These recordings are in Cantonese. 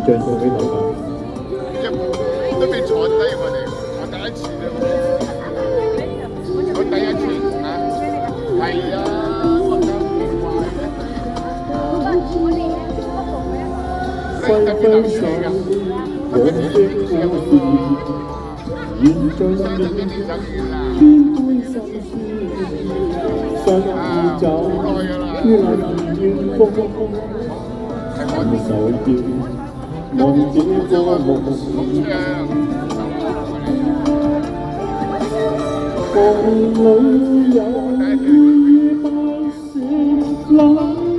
像送俾大家。都未坐低我第一次啫喎，我第一次啊，係啊，我真唔壞揮揮手，我的故事，現在面千般心思，想要找於那遠方，感受要望這個夢。夢裏有雨不息，冷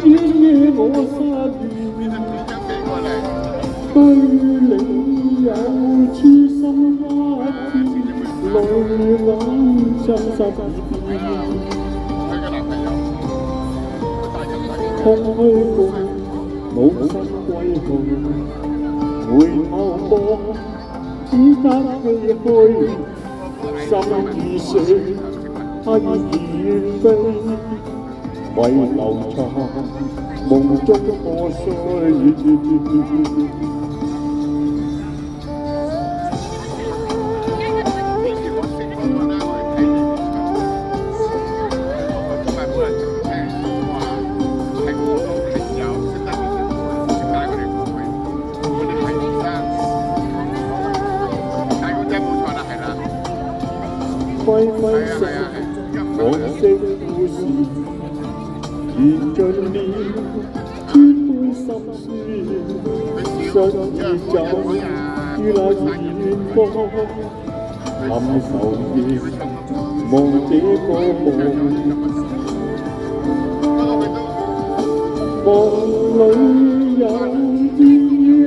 雨於我身邊。對你有痴心一片，淚眼浸濕耳邊。空虛過，冇心歸去，回頭望，只得唏噓。心已碎，他已遠飛，為留長夢中破碎。揮揮手，我的故事，燃盡了千般心酸，想要走於那遠方，感受要望這個夢。夢裏有雨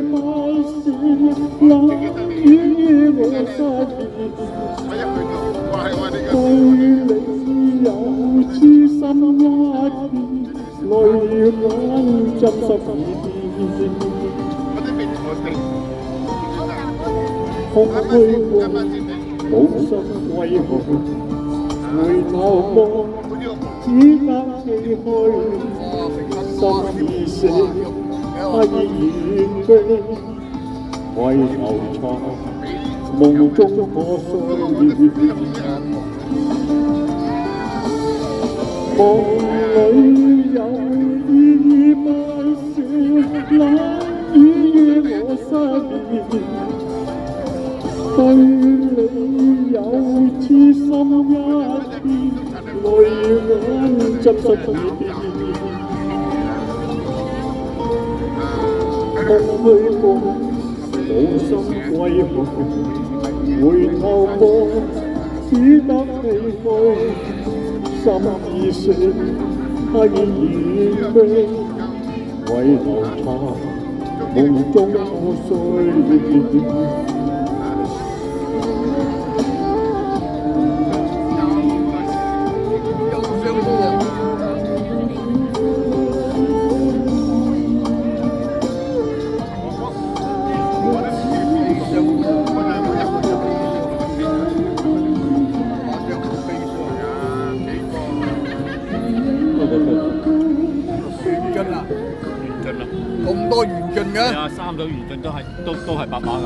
不息，冷雨於我身邊。對你有痴心一片，淚眼浸濕耳邊。空虛過，冇心歸去，回頭望，只得唏噓。心已死，他已遠飛，為留長夢中破碎。夢裏有雨不息，冷雨於我身邊。對你有痴心一片，淚眼浸濕耳邊。空虛過，冇心歸去，回頭望，只得唏噓。心已碎，他已遠飛，為留長夢中破碎。咁多緣盡嘅？係啊，三組緣盡都係白馬㗎。